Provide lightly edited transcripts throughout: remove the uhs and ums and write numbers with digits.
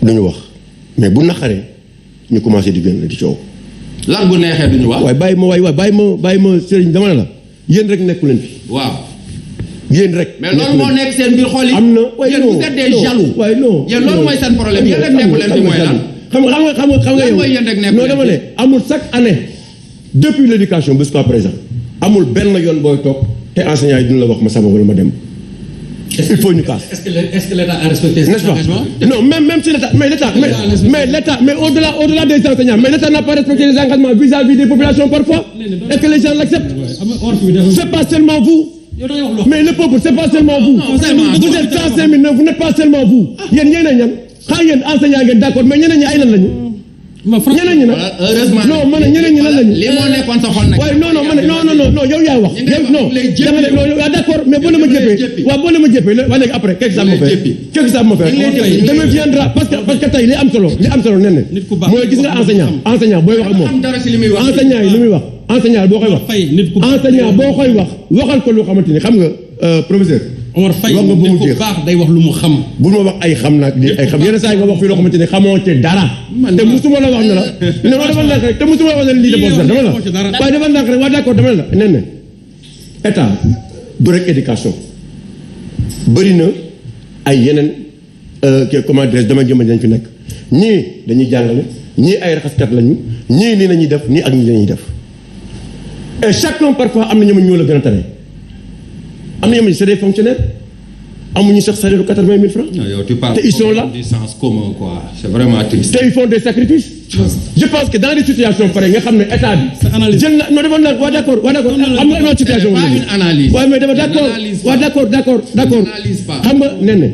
duñu wax mais bu naqaree ñu commencé di gën di coow. lan bu neexee duñu wax. waaye bàyyi ma Serigne dama ne la yéen rek nekku leen fi. waaw. yéen rek. mais loolu moo nekk seen biir xol yi. am na yéen vous êtes des jaloux. waaye non yéen loolu mooy seen problème yéen rek nekku leen fi mooy lan. xam nga yow mooy yéen rek nekku non leen dama ne amul chaque année depuis l'éducation jusqu'à présent amul benn yoon booy toog te enseignant yi dina la wax ma sama wala ma dem. il faut ñu kaas. est-ce que l'État a respecté cet engagement? Non, même si l'État, mais au-delà des enseignants, mais l'État n'a pas respecté les engagements vis-à-vis des populations parfois, et que les gens l'acceptent. C'est pas seulement vous. Mais le peuple, c'est pas seulement vous. Vous êtes 105 000, vous n'êtes pas seulement vous. Yéen quand yéen enseignant ngeen d'accord, mais ñeneen ñi ay lan lañu. ñeneen ñi nag non man ñeneen ñi lan lañu. li moo nekkoon sa xol nag. waaye non yow yaa wax. non dama ne non d'accord mais boo la ma jëppee waaw waa léegi après qu'est-ce que ça me fait dama viendra parce que tey li am solo nen ne mooy gis nga enseignant booy wax ak moom enseignant yi li muy wax enseignant boo koy wax enseignant boo koy wax waxal ko lu xamante ni xam nga professeur Omar Faye wax nga bu mu nit ku baax day wax lu mu xam. bu ma wax ay xam nag di ay xam yenn saa yi nga wax fii loo xamante ni xamoo ci dara. te musuma la wax ne la. ne ma defal ndànk rek te musuma la wax ne lii de boobu dama la. waaye defal ndànk rek waa d'accord dama la nee na état du rek éducation bëri na ay yeneen comment dirais-je dama jëmale dañ fi nekk ñii dañuy jàngale ñii ay raxaskat lañu ñii nii lañuy def nii ak nii lañuy def et chacun parfois am na ñoom ñoo la gën a tane. am na ñoom c'est des fonctionnaires amuñu sax salaire de 80 000 francs. yow tu parles te ils sont là du sens commun quoi c'est vraiment triste. te ils font des sacrifices. je pense que dans des situations pareilles nga xam ne état bi. jël na non defoon naa waa d'accord am na une situation. pas une analyse. waaye mais dafa d'accord waa d'accord xam nga nee na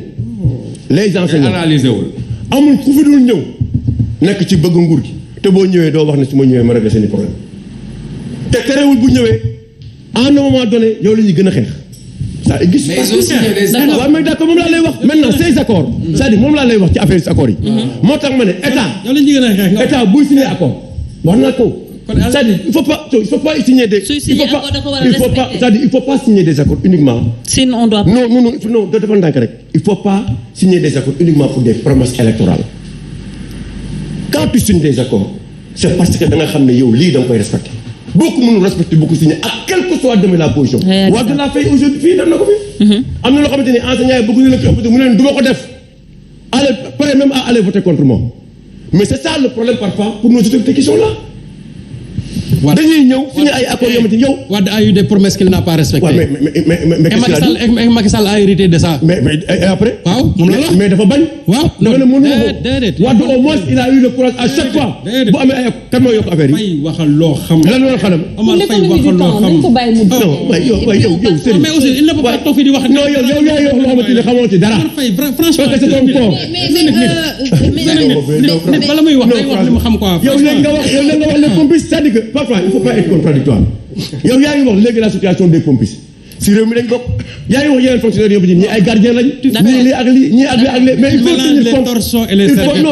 les enseignants analysé wul. amul ku fi dul ñëw nekk ci bëgg nguur gi te boo ñëwee doo wax ne su ma ñëwee ma régler seen i problème te terewul bu ñëwee à un moment donné yow la ñuy gën a xeex. ça existe pas. waaw mais d'accord moom laa lay wax maintenant ces accords. c'est-à-dire moom laa lay wax ci affaire accords yi. moo tax ma ne état buy signer accord wax naa ko. c'est-à-dire il faut pas signer des. il faut pas signer des accords uniquement. sinon on doit. non dafa ndànk rek. il faut pas signer des accords uniquement pour des promesses électorales. quand tu signes des accords c'est parce que da nga xam ne yow lii da nga koy respecter. beaucoup mënul respecter beaucoup signé ak quelle que soit demain la position. waa de la fay aujourd'hui fii def na ko fi. am na loo xamante ni enseignants yi bëgguñu la ko ëpp mu ne leen du ma ko def. allez prêt même à aller voter contre moi mais c'est ça le problème parfois pour nos autorités qui sont là. dañuy ñëw signé ay accords yoo xamante ni yow. Wade a eu des promesses qu'il n'a pas respectées. waaw mais Macky Sall a hérité de ça. mais après. waaw moom la mais dafa bañ. waaw non non mënu ma ko. déedéet Wade au moins il a eu le courage à chaque fois. bu amee ay kan moo yokk affaire yi. Faye waxal loo xam. lan la xalam. Omar Faye waxal loo xam. non waaye yow Serigne. mais aussi il ne peut pas toog fii di wax. non yow yaa ngi wax loo xamante ni xamoo ci dara. Omar Faye franchement. parce que c'est ton corps. mais bala muy wax day wax li mu xam quoi. yow léegi nga wax les complices c'est-à-dire que parfois il faut pas être contradictoire yow yaa ngi wax léegi la situation des complices si réew mi lañ bokk yaa ngi wax yeneen fonctionnaires yoo xam ne ñii ay gardiens lañ. ñii lii ak lii ñii ak lii mais il faut tenir compte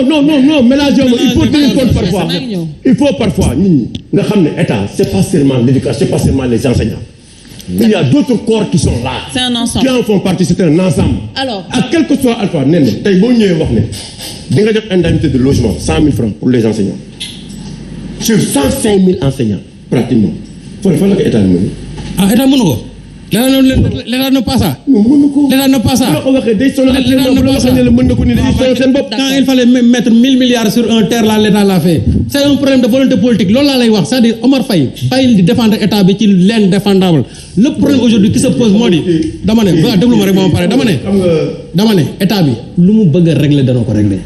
non mélange il faut tenir compte parfois il faut parfois nit ñi nga xam ne état c'est pas seulement l'éducation c'est pas seulement les enseignants. il y a d'autres corps qui sont là. C'est un ensemble. qui en font partie c'est un ensemble. alors à quel que soit alpha nee na tey boo ñëwee wax ne di nga def indemnité de logement 100 000 francs pour les enseignants sur 105 000 enseignants pratiquement fan la ko état bi mën. état mënu ko. l'état ne pas ça. mënu ko. l'état ne pas ça. bu la ko waxee day sonal actuellement bu la waxee ne la mën na ko ni dañuy sonal seen bopp. quand il fallait mettre 1000 milliards sur un terre là l'état l'a fait. c'est un problème de volonté politique loolu laa lay wax c'est-à-dire Omar Faye bàyyil di défendre état bi ci l'indéfendable le problème aujourd'hui qui se pose moo di dama ne waaw déglu ma rek moom pare dama ne état bi lu mu bëgg a régler dana ko régler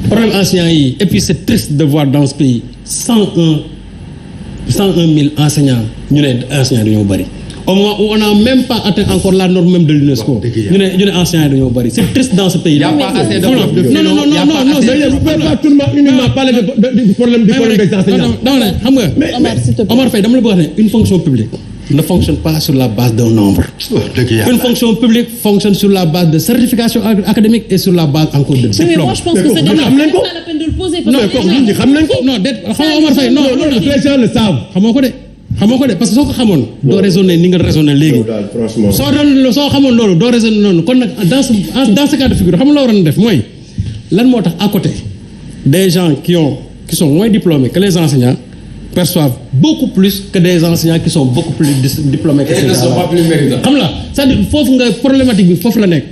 problème enseignants yi et puis c'est triste de voir dans ce pays 101 000 enseignants ñu ne enseignants dañoo bëri au moment où on n'a même pas atteint encore la norme même de l'UNESCO ñu ne enseignants dañoo bëri c'est triste dans ce pays là. Il y a pas assez de philo. non vous pouvez pas tout le monde uniquement parler du problème des enseignants. dama ne xam nga Omar Faye dama la bëgg wax ne une fonction publique ne fonctionne pas sur la base d'un nombre. Une fonction publique fonctionne sur la base de certification académique et sur la base encore de diplôme. mais moi je pense que c'est pas la peine de le poser. non déet xam nga Omar Faye non les gens le savent. xamoo ko de parce que soo ko xamoon doo raisonner ni nga raisonner léegi soo xamoon loolu doo raisonner noonu kon nag dans ce cas de figure xam nga la waroon def mooy lan moo tax à côté des gens qui sont moins diplômés que les enseignants perçoivent beaucoup plus que des enseignants qui sont beaucoup plus diplômés que ces gens-là. Xam la c'est-à-dire foofu nga problématique bi foofu la nekk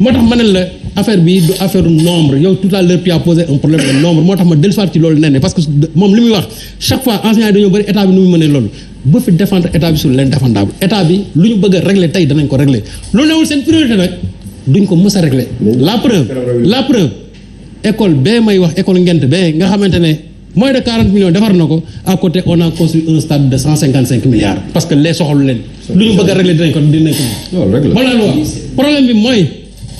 moo tax ma ne la affaire bi du affaire nombre yow tout à l'heure tu as posé un problème de nombre moo tax ma dellusiwaat ci loolu nen parce que moom li muy wax chaque fois enseignants yi dañoo bëri état bi nu muy mënee loolu ba fi défendre état bi sur l'indéfendable état bi lu ñu bëgg a régler tey danañ ko régler loolu newul seen priorité nag duñ ko mës a régler la preuve école bee may wax école Ngent bee nga xamante ne moins de 40 millions defar na ko à côté on a construit un stade de 155 milliards parce que les soxalu leen lu ñu bëgg a régler dinañ ko moom laa wax problème bi mooy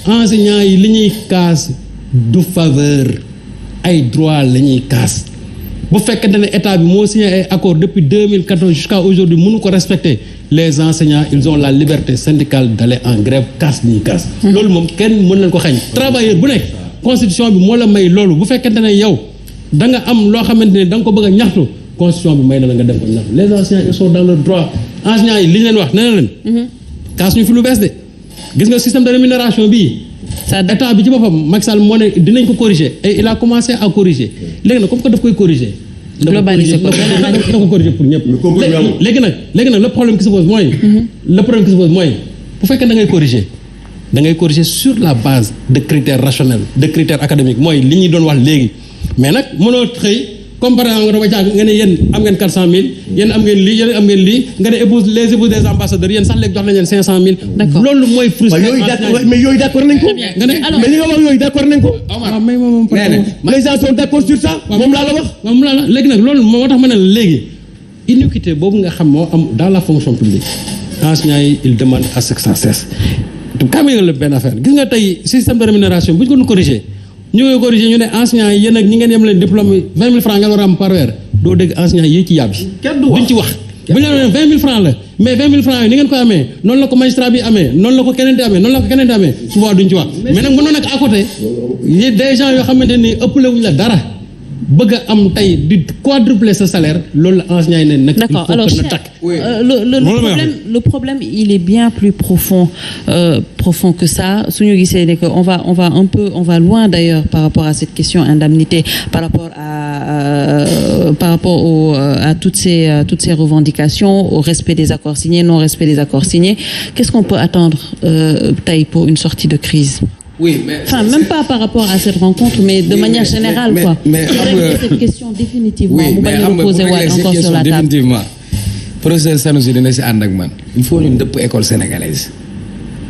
enseignants yi li ñuy kaas du faveur ay droit la ñuy kaas bu fekkente ne état bi moo signé ay accord depuis 2014 jusqu'à aujourd'hui mënu ko respecter les enseignants ils ont la liberté syndicale d'aller en grève kaas li ñuy kaas loolu moom kenn mën leen ko xañ travailleur bu nekk constitution bi moo la may loolu bu fekkente ne yow da nga am loo xamante ne da nga ko bëgg a ñaxtu constitution bi may na la nga def ko ñaxtu les enseignants ils sont dans leur droit enseignants yi li ñu leen wax nee na leen kaas ñu fi lu bees de gis nga système de rémunération bii état bi ci boppam Macky Sall moo ne dinañ ko corriger et il a commencé à corriger léegi nag comme que daf koy corriger globaliser ko da ko corriger pour ñëpp léegi nag le problème qui se pose mooy bu fekkee da ngay corriger sur la base de critères rationnels de critères académiques mooy li ñuy doon wax léegi mais nag mënoo xëy comme par exemple nga dama jàng nga ne yéen am ngeen 400 000 yéen am ngeen lii nga ne les épouses des ambassadeurs yéen sax léegi jox nañ leen 500 000. d'accord loolu mooy frustré. mais yooyu d'accord nañ ko. nga ne mais li nga wax yooyu d'accord nañ ko. waaw mais moom les gens sont d'accord sur ça. moom laa la wax. moom laa la léegi nag loolu moo tax ma ne la léegi iniquité boobu nga xam moo am dans la fonction publique enseignants yi ils demandent à ce que ça cesse. xam nga la benn affaire gis nga tey système de rémunération bu ñu ko doon corriger ñu ngi corriger ñu ne enseignants yi yéen ak ñi ngeen yem leen diplôme 20 000 francs ngeen war a am par weer doo dégg enseignants yi ci yàbbi. duñ ci wax bu ñu leen 20 000 francs la mais 20 000 francs yi ni ngeen koy amee noonu la ko magistrat bi amee noonu la ko keneen di amee noonu la ko keneen di amee souvent duñ ci wax mais nag mënoon nag à côté des gens yoo xamante ni ëppale wuñ la dara bëgg a am tey di quadrupler sa salaire loolu la enseignant yi ne nag. D'accord. Alors le problème il est bien plus profond que ça suñu gisee ne que on va loin d'ailleurs par rapport à cette question indemnité par rapport à toutes ces revendications au respect des accords signés non respect des accords signés qu'est-ce qu'on peut attendre tey pour une sortie de crise? Oui, mais enfin même pas par rapport à cette rencontre mais de manière générale quoi. Mais cette question définitivement oui, mu bañ a reposer waat encore sur la table. Définitivement professeur Sanoussi dina si ànd ak man il faut ñu dëpp école sénégalaise.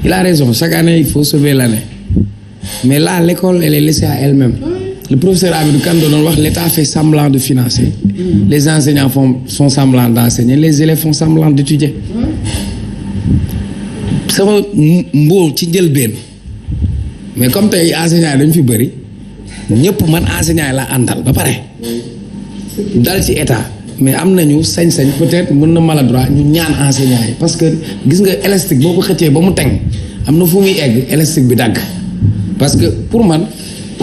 Il a raison chaque année il faut sauver l'année mais là l'école elle est laissée à elle-même. Le professeur Abidou Kane doon wax l'État fait semblant de financer. Les enseignants font semblant d'enseigner les élèves font semblant d'étudier. sama mbóo ci njëlbeen. mais comme tey enseignant dañu fi bëri ñëpp man enseignant yi la àndal ba pare dal ci état mais am nañu sañ-sañ peut-être mën na maladroit ñu ñaan enseignant yi parce que gis nga élastique boo ko xëccee ba mu teng am na fu muy egg élastique bi dagg parce que pour man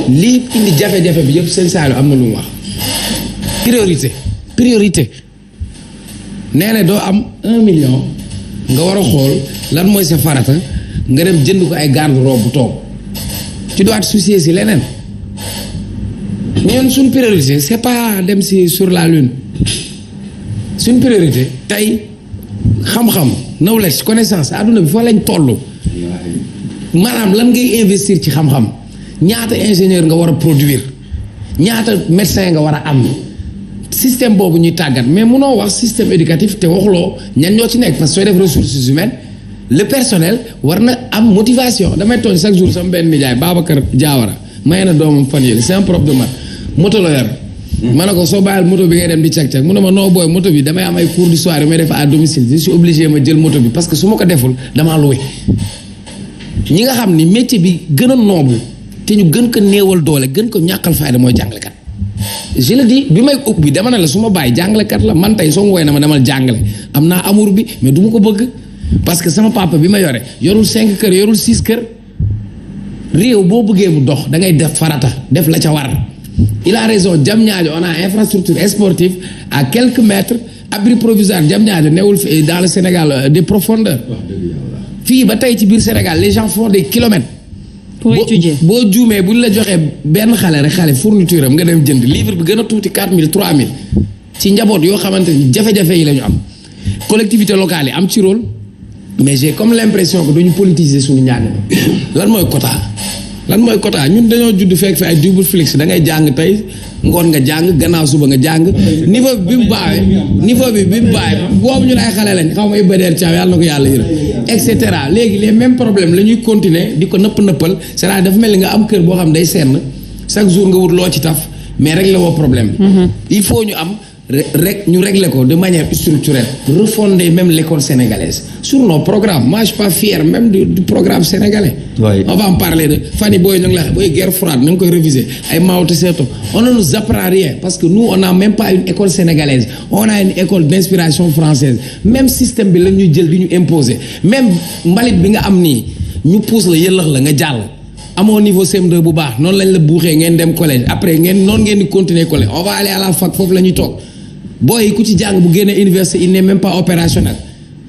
lii indi jafe-jafe bi yëpp seen saalu am na lu mu wax priorité nee na doo am 1 million nga war a xool lan mooy sa farata nga dem jënd ko ay garde-robe bu toog tu dois te soucier si leneen ñun suñ priorité c'est pas dem si sur la lune suñ priorité tey xam-xam knowledge connaissance adduna bi fa lañ toll maanaam lan ngay investir ci xam-xam ñaata ingénieur nga war a produire ñaata médecin nga war a am système boobu ñuy tàggat mais munoo wax système éducatif te waxuloo ñan ñoo ci nekk parce que sooy def ressources humaines le personnel war na am motivation damay tooñ chaque jour sama benn nijaay Babacar Diawara may na doomam fan yële c'est un prof de maths moto la yor ma ne ko soo bàyyil moto bi ngay dem di cag-cag mu ne ma noo booy moto bi damay am ay cours du soir yu may def à domicile je suis obligé ma jël moto bi parce que su ma ko deful damaa loué ñi nga xam ni métier bi gën a noble te ñu gën ko néewal doole gën ko ñàkkal fayda mooy jàngalekat je le dis bi may ubbi dama ne la su ma bàyyi jàngalekat la man tey soo ma woowee na ma demal jàngale am naa amour bi mais du ma ko bëgg parce que sama papa bi ma yore yorul 5 kër yorul 6 kër réew boo bëggee mu dox da ngay def farata def la ca war il a raison Diamniadio on a infrastructure sportive à quelques mètres abri provisoire Diamniadio newul dans le Sénégal des profondeurs fii ba tey ci biir Sénégal les gens font des kilomètres pour étudier boo juumee bu ñu la joxee benn xale rek xale fourniture am nga dem jënd livre bi gën a tuuti 4000 3000 ci njaboot yoo xamante ni jafe-jafe yi la ñu am collectivité locale yi am ci rôle mais j'ai comme l'impression que dañu politiser suñu njàng lan mooy quota ñun dañoo judd fekk fi ay double flux da ngay jàng tey ngoon nga jàng gannaaw suba nga jàng niveau bi mu baaxee boobu ñun ay xale lañ xaw ma Ibader Thiaw yàlla na ko yàlla yërëm et cetera léegi les mêmes problèmes la ñuy continuer di ko nëppal c'est-à-dire dafa mel ni nga am kër boo xam day senn chaque jour nga wut loo ci taf mais régler woo problème bi il faut ñu am ñu régler ko de manière structurelle refonder même l'école sénégalaise sur nos programmes moi je suis pas fier même du programme sénégalais on va en parler de Fanny booy ñu ngi la booy guerre froide na nga koy réviser ay Mao Tse-tung on ne nous apprend rien parce que nous on n'a même pas une école sénégalaise on a une école d'inspiration française même système bi la ñuy jël di ñu imposer même mbalit bi nga am nii ñu pousse la yëllax la nga jàll amoo niveau CM2 bu baax noonu lañ la buuxee ngeen dem collège après noonu ngeen di continuer collège on va aller à la fac foofu la ñuy toog booy ku ci jàng bu génnee université il n'est même pas opérationnel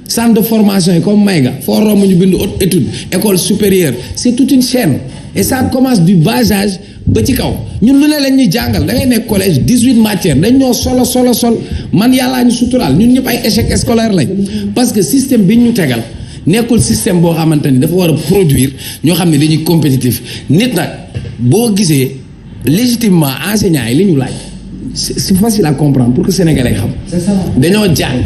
centre de formation yi comme Maïga foo romb ñu bind haute étude école supérieure c'est toute une chaîne et ça commence du bas âge ba ci kaw ñun lu ne lañ ñuy jàngal da ngay nekk collège 18 matières dañ ñoo sol man yàllaa ñu suturaal ñun ñëpp ay échec scolaire lañ parce que système bi ñu tegal nekkul système boo xamante ni dafa war a produire ñoo xam ne dañuy compétitif nit nag boo gisee légitimement enseignants yi li ñu laaj c'est facile à comprendre pour que sénégalais xam dañoo jàng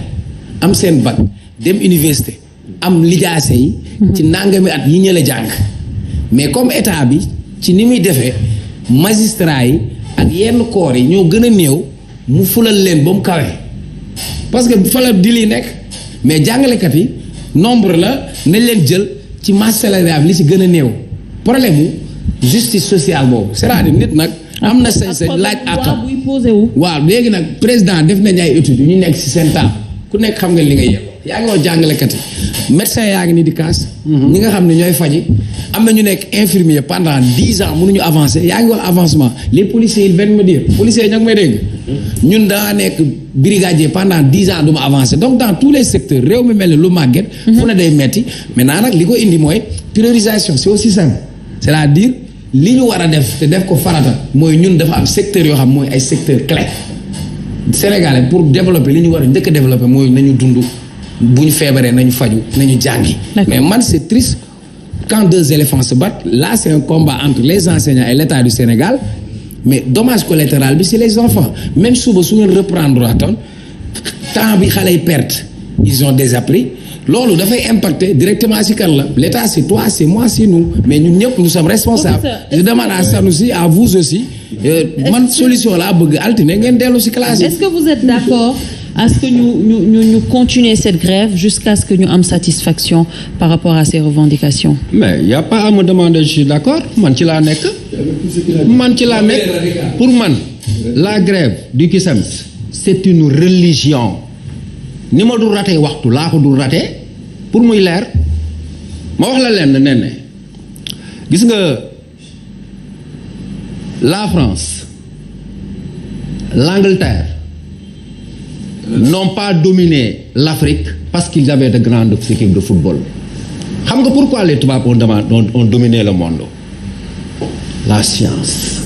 am seen bac dem université am lijaase yi ci nangami at yi ñëla jàng mais comme état bi ci ni muy defee magistrat yi ak yenn corps yi ñoo gën a néew mu fulal leen ba mu kawee parce que fa la di li nekk mais jàngalekat yi nombre la nañ leen jël ci masse salariale li ci gën a néew problème mu justice sociale boobu c'est-à-dire nit nag am na sañ-sañ laaj àqam waaw léegi nag président def nañ ay études yu ñu nekk ci seen temps ku nekk xam nga li nga yem yaa ngi wax jàngalekat yi médecin yaa ngi nii di kaas ñi nga xam ne ñooy faji am na ñu nekk infirmier pendant 10 ans mënuñu avancer yaa ngi wax avancement les policiers ils viennent me dire policiers ñoo ngi may dégg ñun daa nekk brigadier pendant 10 ans du ma avancer donc dans tous les secteurs réew mi mel ni lu màgget fu ne day metti maintenant nag li ko indi mooy priorisation c'est aussi simple c'est-à-dire li ñu war a def te def ko farata mooy ñun dafa am secteur yoo xam mooy ay secteur clé Sénégalais pour développer li ñu war a njëkk a développer mooy nañu dund bu ñu feebaree nañu faju nañu jàngi mais man c'est triste quand deux éléphants se battent là c'est un combat entre les enseignants et l'État du Sénégal mais dommage collatéral bi c'est les enfants même suba su ngeen reprendre atoon temps bi xale yi perte ils ont désappris loolu dafay impacter directement ci kan la l'État c'est toi c'est moi c'est nous mais ñun ñëpp nous sommes responsables je demande à Sanoussi à vous aussi man solution laa bëgg altine ngeen dellu ci classe yi. Est-ce que vous êtes d'accord à ce que ñu continuer cette grève jusqu'à ce que ñu am satisfaction par rapport à ces revendications? Mais y a pas à me demander, je suis d'accord man ci laa nekk pour man la grève du CUSEMS c'est une religion ni ma dul ratee waxtu laa ko dul ratee pour muy leer ma wax la leen ne gis nga la France l'Angleterre n'ont pas dominé l'Afrique parce qu'ils avaient de grandes équipes de football xam nga pourquoi les tubaab ont dominé le monde la science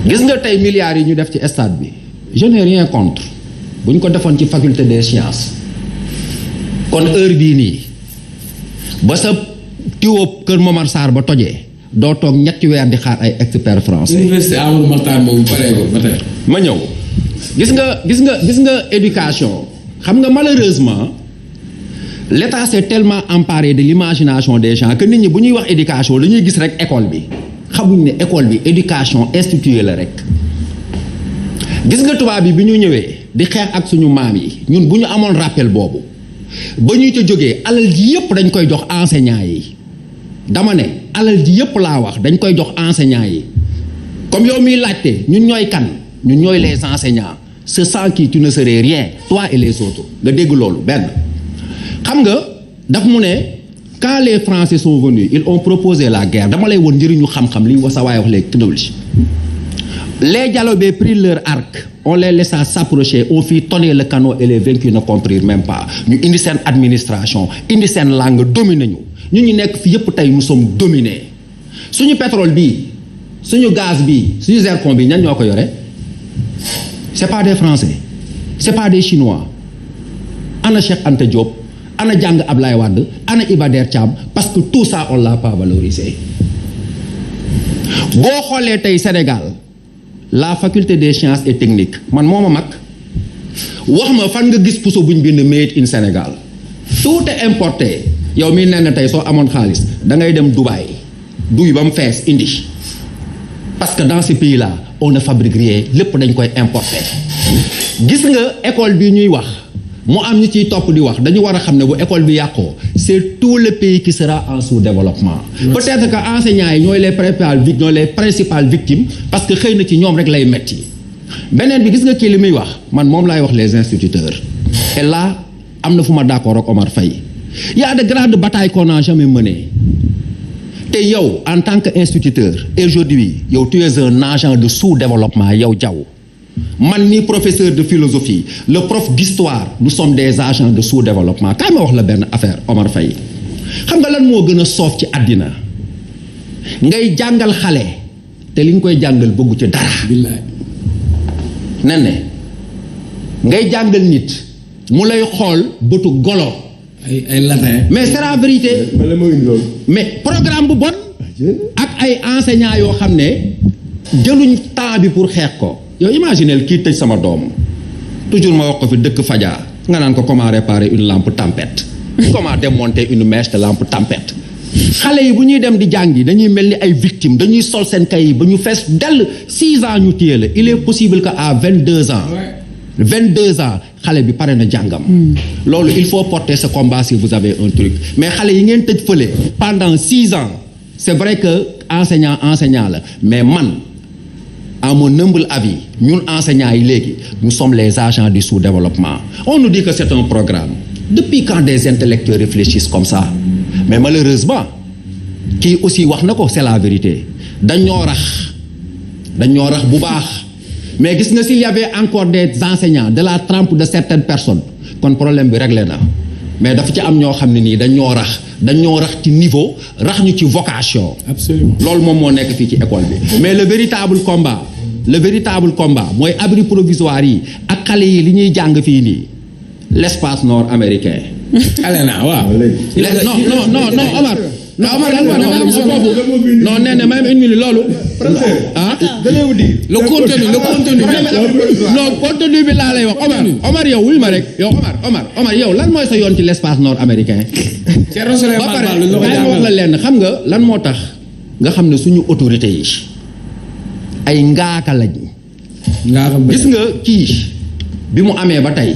gis nga tey milliards yi ñu def ci stade bi je n'ai rien contre bu ñu ko defoon ci faculté des sciences kon heure bii nii ba sa tiwo Kër Momar Sarr ba tojee doo toog ñetti weer di xaar ay experts français. université Amadou Mahtar boobu pareegul ba tey. ma ñëw gis nga éducation xam nga malheureusement l'État s'est tellement emparé de l'imagination des gens que nit ñi bu ñuy wax éducation dañuy gis rek école bi xamuñ ne école bi éducation instituée la rek gis nga tubaab bi ñu ñëwee di xeex ak suñu maam yi ñun bu ñu amoon rappel boobu ba ñu ca jógee alal ji yépp dañ koy jox enseignants yi dama ne alal ji yépp laa wax dañ koy jox enseignants yi comme yow miy laajte ñun ñooy kan ñun ñooy les enseignants ceux sans qui tu ne serais rien toi et les autres nga dégg loolu benn xam nga daf mu ne quand les Français sont venus ils ont proposé la guerre dama lay woon njëriñu xam-xam li sa waay wax léegi technologie les Dialobé prirent leur arc on les laissa s'approcher on fit tonner le canon et les vaincus ne comprirent même pas ñu indi seen administration indi seen langue dominé ñu nekk fi yëpp tey nous sommes dominés suñu pétrole bii suñu gaz bii suñu zircon bi ñan ñoo ko yore c'est pas des Français c'est pas des Chinois ana Cheikh Anta Diop ana Jàng Ablaye Wade ana Iba Der Thiam parce que tout ça on l'a pas valorisé boo xoolee tey Sénégal la faculté des sciences et techniques man moo ma mag wax ma fan nga gis puso buñ bind made in Sénégal tout est importé yow mii nee na tey soo amoon xaalis da ngay dem Dubaï duy ba mu fees indi parce que dans ce pays là on ne fabrique rien lépp dañ koy importer gis nga école bi ñuy wax mu am ñu ciy topp di wax dañu war a xam ne bu école bi yàqoo c'est tout le pays qui sera en sous-développement peut-être que enseignants yi ñooy les principales victimes parce que xëy na ci ñoom rek lay metti beneen bi gis nga kii li muy wax man moom laay wax les instituteurs et là am na fu ma d'accord ak Omar Faye il y a de grandes batailles qu'on n'a jamais menées te yow en tant que instituteur aujourd'hui yow tu es un agent de sous-développement yow Diaw man mi professeur de philosophie le prof d'histoire nous sommes des agents de sous-développement kaay ma wax la benn affaire Omar Faye xam nga lan moo gën a soof ci àddina ngay jàngal xale te li nga koy jàngal bëggu ci dara billaay nen ne ngay jàngal nit mu lay xool bëtu golo ay latin mais c'est la vérité mais programme bu bon ak ay enseignants yoo xam ne jëluñ temps bi pour xeex ko yow imaginez kii tëj sama doom toujours ma wax ko fi dëkk Fadia nga naan ko comment réparer une lampe tempête comment démonter une mèche de lampe tempête xale yi bu ñuy dem di jàngi dañuy mel ni ay victimes dañuy sol seen kay yi ba ñu fees dell 6 ans ñu téye la il est possible que à 22 ans 22 ans xale bi pare na jàngam loolu il faut porter ce combat si vous avez un truc mais xale yi ngeen tëj fële pendant 6 ans c'est vrai que enseignant la mais man à mon humble avis ñun enseignants yi léegi nous sommes les agents du sous-développement on nous dit que c'est un programme depuis quand des intellectuels réfléchissent comme ça mais malheureusement kii aussi wax na ko c'est la vérité dañoo rax bu baax mais gis nga s'il y avait encore des enseignants de la trempe de certaines personnes kon problème bi réglé na mais dafa ci am ñoo xam ne nii dañoo rax ci niveau rax ñu ci vocation. absolument loolu moom moo nekk fii ci école bi mais le véritable combat mooy abri provisoire yi ak xale yi li ñuy jàng fii nii l'espace nord américain. Alena waaw. non Omar. non nee na même une minute loolu. ah. le contenu bi laa lay wax Omar yow wuy ma rek yow Omar yow lan mooy sa yoon ci l'espace nord américain. ba pare wax la lenn xam nga lan moo tax nga xam ne suñu autorité yi ay ngaaka lañ. gis nga kii bi mu amee ba tey